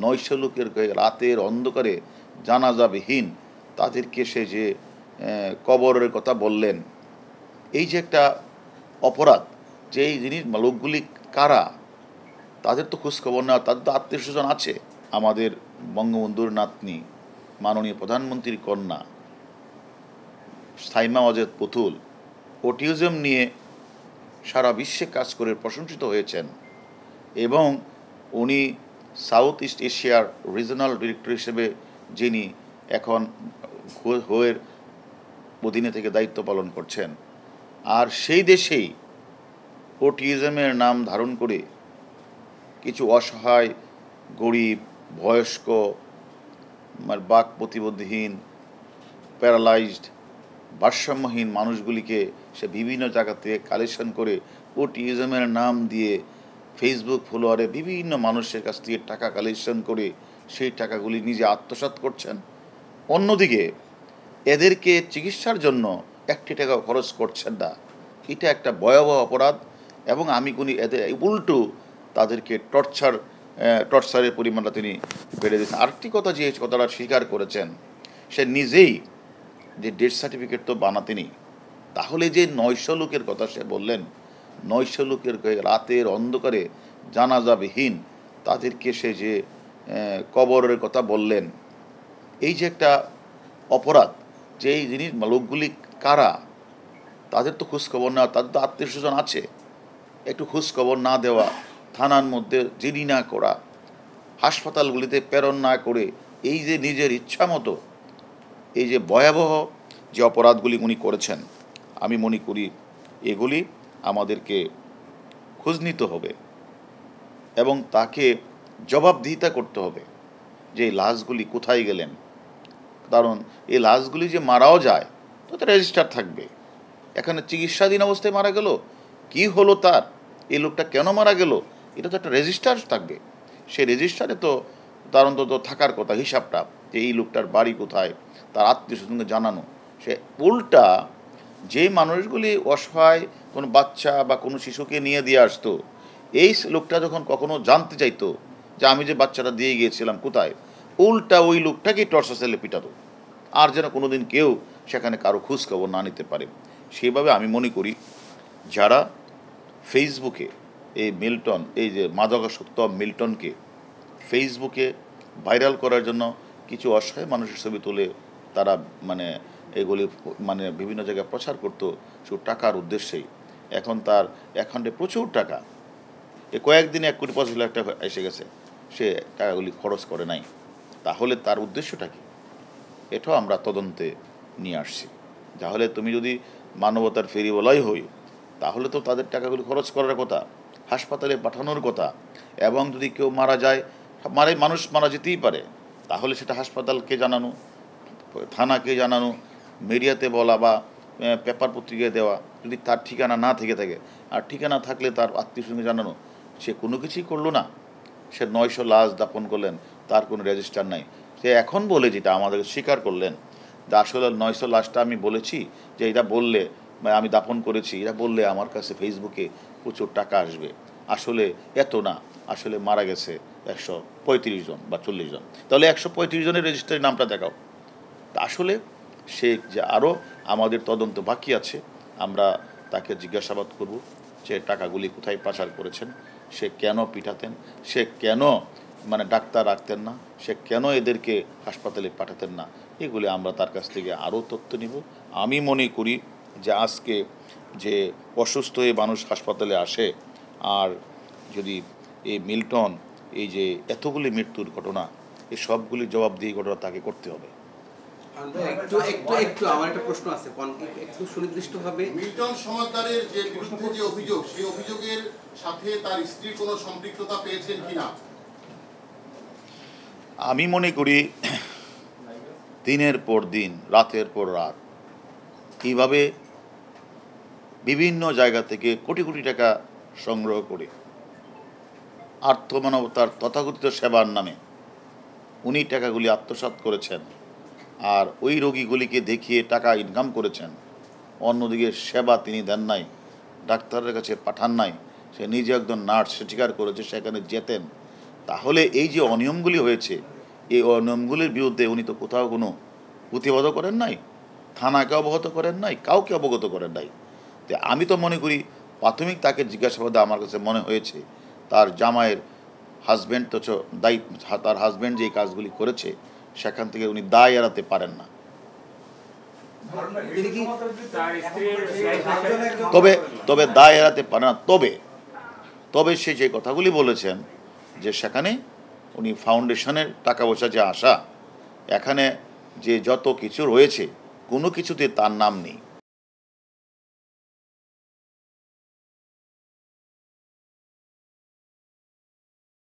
900 লোকের রাতের অন্ধকারে জানাজাবিহীন তাদেরকে সে যে কবরের কথা বললেন, এই যে একটা অপরাধ, যে এই জিনিস লোকগুলি কারা, তাদের তো খোঁজখবর নেওয়া, তাদের তো আত্মীয় স্বজন আছে। আমাদের বঙ্গবন্ধুর নাতনি মাননীয় প্রধানমন্ত্রীর কন্যা সাইমা ওয়াজেদ পুতুল অটিজম নিয়ে সারা বিশ্বে কাজ করে প্রশংসিত হয়েছেন এবং উনি সাউথ ইস্ট এশিয়ার রিজনাল ডিরেক্টর হিসেবে যিনি এখন হোয়ের অধীনে থেকে দায়িত্ব পালন করছেন, আর সেই দেশেই অটিজমের নাম ধারণ করে কিছু অসহায় গরিব বয়স্ক বাক প্রতিবন্ধীহীন প্যারালাইজড ভারসাম্যহীন মানুষগুলিকে সে বিভিন্ন জায়গা থেকে কালেকশন করে অটিজমের নাম দিয়ে ফেসবুক ফলোয়ারে বিভিন্ন মানুষের কাছ থেকে টাকা কালেকশন করে সেই টাকাগুলি নিজে আত্মসাৎ করছেন। অন্যদিকে এদেরকে চিকিৎসার জন্য 1 টাকাও খরচ করছেন না। এটা একটা ভয়াবহ অপরাধ এবং আমি কোন এদের উল্টো তাদেরকে টর্চারের পরিমাণটা তিনি বেড়ে দিয়েছেন। আরেকটি কথা, যে কথাটা স্বীকার করেছেন, সে নিজেই যে ডেথ সার্টিফিকেট তো বানাতেনি, তাহলে যে 900 লোকের কথা সে বললেন, 900 লোকের রাতের অন্ধকারে জানাজাবিহীন তাদেরকে সে যে কবরের কথা বললেন, এই যে একটা অপরাধ, যে এই জিনিস লোকগুলি কারা, তাদের তো খোঁজখবর নেওয়া, তাদের তো আত্মীয় স্বজন আছে। একটু খোঁজখবর না দেওয়া, থানার মধ্যে জিডি না করা, হাসপাতালগুলিতে প্রেরণ না করে, এই যে নিজের ইচ্ছা মতো এই যে ভয়াবহ যে অপরাধগুলি উনি করেছেন, আমি মনে করি এগুলি আমাদেরকে খোঁজ নিতে হবে এবং তাকে জবাবদিহিতা করতে হবে যে এই লাশগুলি কোথায় গেলেন। কারণ এই লাশগুলি যে মারাও যায় তো তার রেজিস্টার থাকবে, এখানে চিকিৎসাধীন অবস্থায় মারা গেল, কি হলো তার, এই লোকটা কেন মারা গেল, এটা তো একটা রেজিস্টার থাকবে। সেই রেজিস্টারে তো তার অন্তত থাকার কথা হিসাবটা, যে এই লোকটার বাড়ি কোথায়, তার আত্মীয় স্বজনকে জানানো। সে উল্টা যে মানুষগুলি অসহায় কোনো বাচ্চা বা কোনো শিশুকে নিয়ে দিয়ে আসতো, এই লোকটা যখন কখনো জানতে চাইতো যে আমি যে বাচ্চাটা দিয়ে গিয়েছিলাম কোথায়, উল্টা ওই লোকটাকেই টর্চার সেলে পিটাতো, আর যেন কোনো দিন কেউ সেখানে কারো খোঁজখবর না নিতে পারে। সেভাবে আমি মনে করি যারা ফেসবুকে এই মিল্টন, এই যে মাদকাসক্ত মিল্টনকে ফেসবুকে ভাইরাল করার জন্য কিছু অসহায় মানুষের ছবি তুলে তারা এগুলি বিভিন্ন জায়গায় প্রচার করতো শুধু টাকার উদ্দেশ্যেই। এখন তার অ্যাকাউন্টে প্রচুর টাকা, কয়েকদিনে 1,85,00,000 টাকা এসে গেছে, সে টাকাগুলি খরচ করে নাই। তাহলে তার উদ্দেশ্যটা কি, এটাও আমরা তদন্তে নিয়ে আসছি। তাহলে তুমি যদি মানবতার ফেরিওয়ালাই হই, তাহলে তো তাদের টাকাগুলি খরচ করার কথা, হাসপাতালে পাঠানোর কথা। এবং যদি কেউ মারা যায়, মানুষ মারা যেতেই পারে, তাহলে সেটা হাসপাতালকে জানানো, থানাকে জানানো, মিডিয়াতে বলা বা পেপার পত্রিকায় দেওয়া। যদি তার ঠিকানা না থেকে থাকে, আর ঠিকানা থাকলে তার আত্মীয় স্বজনকে জানানো। সে কোনো কিছুই করলো না, সে 900 লাশ দাপন করলেন, তার কোনো রেজিস্টার নাই। সে এখন বলে যেটা আমাদেরকে স্বীকার করলেন যে আসলে 900 লাশটা আমি বলেছি যে এটা বললে আমি দাপন করেছি, এটা বললে আমার কাছে ফেসবুকে প্রচুর টাকা আসবে। আসলে এত না, আসলে মারা গেছে 135 জন বা 40 জন। তাহলে 135 জনের রেজিস্টারি নামটা দেখাও। তা আসলে সে যে আরও আমাদের তদন্ত বাকি আছে, আমরা তাকে জিজ্ঞাসাবাদ করব যে টাকাগুলি কোথায় পাচার করেছেন, সে কেন পিটাতেন, সে কেন ডাক্তার রাখতেন না, সে কেন এদেরকে হাসপাতালে পাঠাতেন না, এগুলি আমরা তার কাছ থেকে আরও তথ্য নিব। আমি মনে করি যে আজকে যে অসুস্থ হয়ে মানুষ হাসপাতালে আসে, আর যদি এই মিল্টন এই যে এতগুলি মৃত্যুর ঘটনা, এই সবগুলি জবাবদিহি ঘটনা তাকে করতে হবে। একটু আমার একটা প্রশ্ন আছে, একটু সুনির্দিষ্টভাবে মিল্টন সমাদদারের যে বিরুদ্ধে যে অভিযোগ, সেই অভিযোগের সাথে তার স্ত্রী কোনো সম্পৃক্ততা পেয়েছেন কিনা? আমি মনে করি দিনের পর দিন, রাতের পর রাত এইভাবে বিভিন্ন জায়গা থেকে কোটি কোটি টাকা সংগ্রহ করে আর্থমানবতার তথাকথিত সেবার নামে উনি টাকাগুলি আত্মসাৎ করেছেন, আর ওই রোগীগুলিকে দেখিয়ে টাকা ইনকাম করেছেন। অন্যদিকে সেবা তিনি দেন নাই, ডাক্তারের কাছে পাঠান নাই। সে নিজে একজন নার্স, সে স্বীকার করেছে, সেখানে যেতেন, তাহলে এই যে অনিয়মগুলি হয়েছে, এই অনিয়মগুলির বিরুদ্ধে উনি তো কোথাও কোনো প্রতিবাদও করেন নাই, থানাকে অবগত করেন নাই, কাউকে অবগত করেন নাই। তো আমি তো মনে করি প্রাথমিক তাকে জিজ্ঞাসাবাদে আমার কাছে মনে হয়েছে তার জামাইয়ের হাজব্যান্ড তো তার হাজব্যান্ড যে কাজগুলি করেছে সেখান থেকে উনি দায় এড়াতে পারেন না। তিনি কি তবে দায় এড়াতে পারে না। তবে সে যে কথাগুলি বলেছেন যে সেখানে উনি ফাউন্ডেশনের টাকা পয়সা যে আসা, এখানে যে যত কিছু রয়েছে কোনো কিছুতে তার নাম নেই।